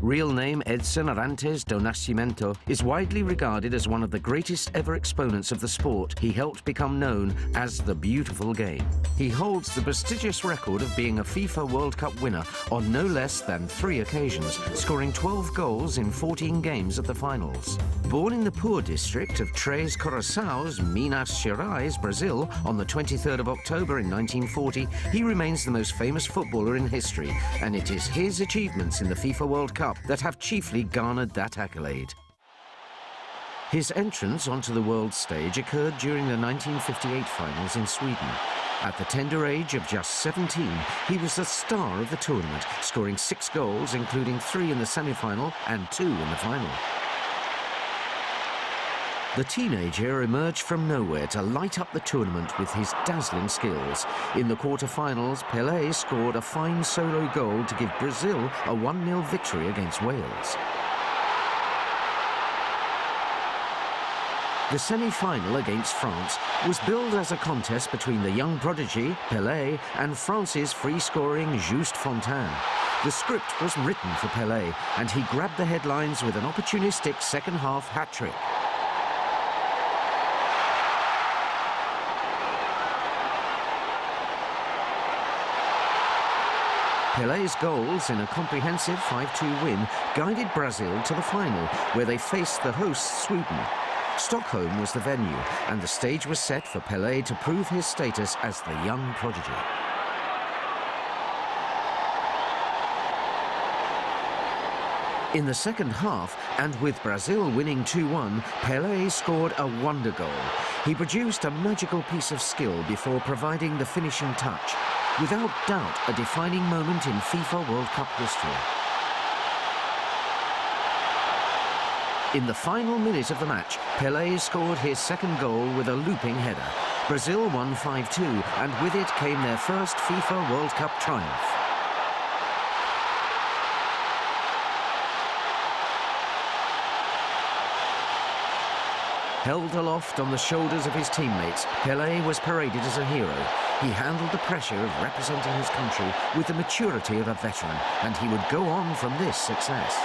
real name Edson Arantes do Nascimento, is widely regarded as one of the greatest ever exponents of the sport he helped become known as the beautiful game. He holds the prestigious record of being a FIFA World Cup winner on no less than 3 occasions, scoring 12 goals in 14 games at the finals. Born in the poor district of Três Corações, Minas Gerais, Brazil, on the 23rd of October in 1940, he remains the most famous footballer in history, and it is his achievements in the FIFA World Cup that have chiefly garnered that accolade. His entrance onto the world stage occurred during the 1958 finals in Sweden. At the tender age of just 17, he was the star of the tournament, scoring 6 goals, including 3 in the semi-final and 2 in the final. The teenager emerged from nowhere to light up the tournament with his dazzling skills. In the quarter-finals, Pele scored a fine solo goal to give Brazil a 1-0 victory against Wales. The semi-final against France was billed as a contest between the young prodigy, Pele, and France's free-scoring Just Fontaine. The script was written for Pele, and he grabbed the headlines with an opportunistic second-half hat-trick. Pele's goals in a comprehensive 5-2 win guided Brazil to the final, where they faced the hosts Sweden. Stockholm was the venue, and the stage was set for Pele to prove his status as the young prodigy. In the second half, and with Brazil winning 2-1, Pele scored a wonder goal. He produced a magical piece of skill before providing the finishing touch. Without doubt, a defining moment in FIFA World Cup history. In the final minute of the match, Pele scored his second goal with a looping header. Brazil won 5-2, and with it came their first FIFA World Cup triumph. Held aloft on the shoulders of his teammates, Pele was paraded as a hero. He handled the pressure of representing his country with the maturity of a veteran, and he would go on from this success.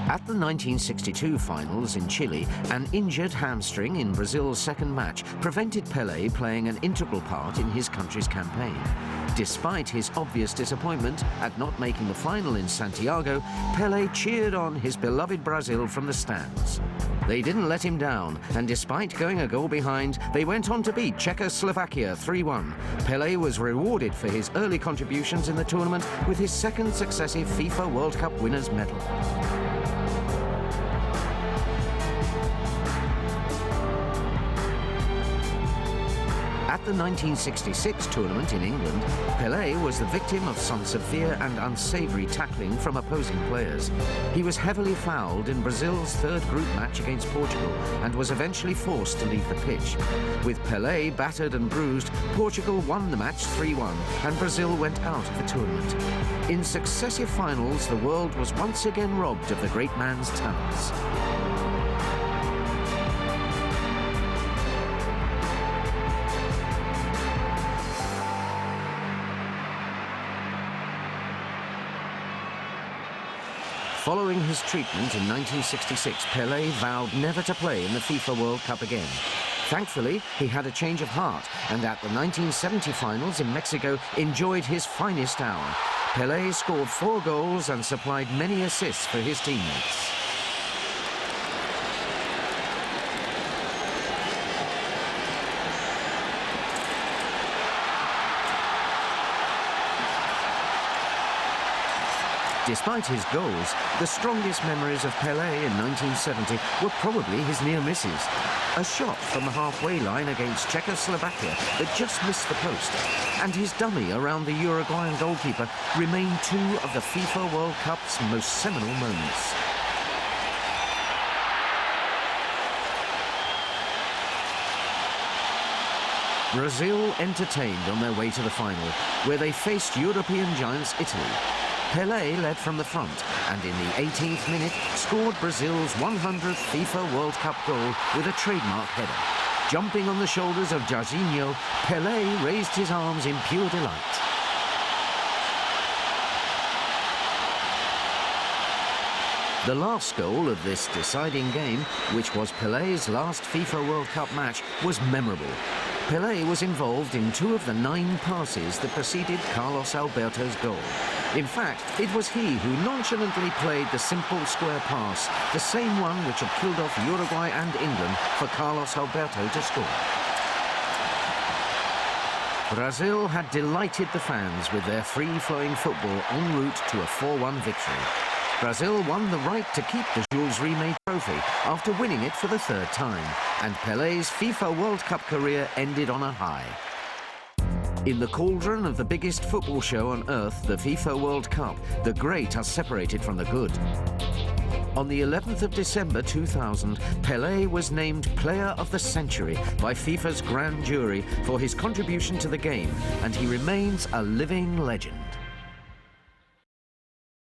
At the 1962 finals in Chile, an injured hamstring in Brazil's second match prevented Pele playing an integral part in his country's campaign. Despite his obvious disappointment at not making the final in Santiago, Pele cheered on his beloved Brazil from the stands. They didn't let him down, and despite going a goal behind, they went on to beat Czechoslovakia 3-1. Pele was rewarded for his early contributions in the tournament with his second successive FIFA World Cup winners' medal. At the 1966 tournament in England, Pele was the victim of some severe and unsavoury tackling from opposing players. He was heavily fouled in Brazil's third group match against Portugal and was eventually forced to leave the pitch. With Pele battered and bruised, Portugal won the match 3-1 and Brazil went out of the tournament. In successive finals, the world was once again robbed of the great man's talents. Following his treatment in 1966, Pele vowed never to play in the FIFA World Cup again. Thankfully, he had a change of heart, and at the 1970 finals in Mexico, enjoyed his finest hour. Pele scored 4 goals and supplied many assists for his teammates. Despite his goals, the strongest memories of Pele in 1970 were probably his near misses. A shot from the halfway line against Czechoslovakia that just missed the post, and his dummy around the Uruguayan goalkeeper remain 2 of the FIFA World Cup's most seminal moments. Brazil entertained on their way to the final, where they faced European giants Italy. Pele led from the front, and in the 18th minute scored Brazil's 100th FIFA World Cup goal with a trademark header. Jumping on the shoulders of Jairzinho, Pele raised his arms in pure delight. The last goal of this deciding game, which was Pele's last FIFA World Cup match, was memorable. Pele was involved in 2 of the 9 passes that preceded Carlos Alberto's goal. In fact, it was he who nonchalantly played the simple square pass, the same one which had killed off Uruguay and England for Carlos Alberto to score. Brazil had delighted the fans with their free-flowing football en route to a 4-1 victory. Brazil won the right to keep the Jules Rimet trophy after winning it for the 3rd time, and Pele's FIFA World Cup career ended on a high. In the cauldron of the biggest football show on earth, the FIFA World Cup, the great are separated from the good. On the 11th of December 2000, Pele was named Player of the Century by FIFA's grand jury for his contribution to the game, and he remains a living legend.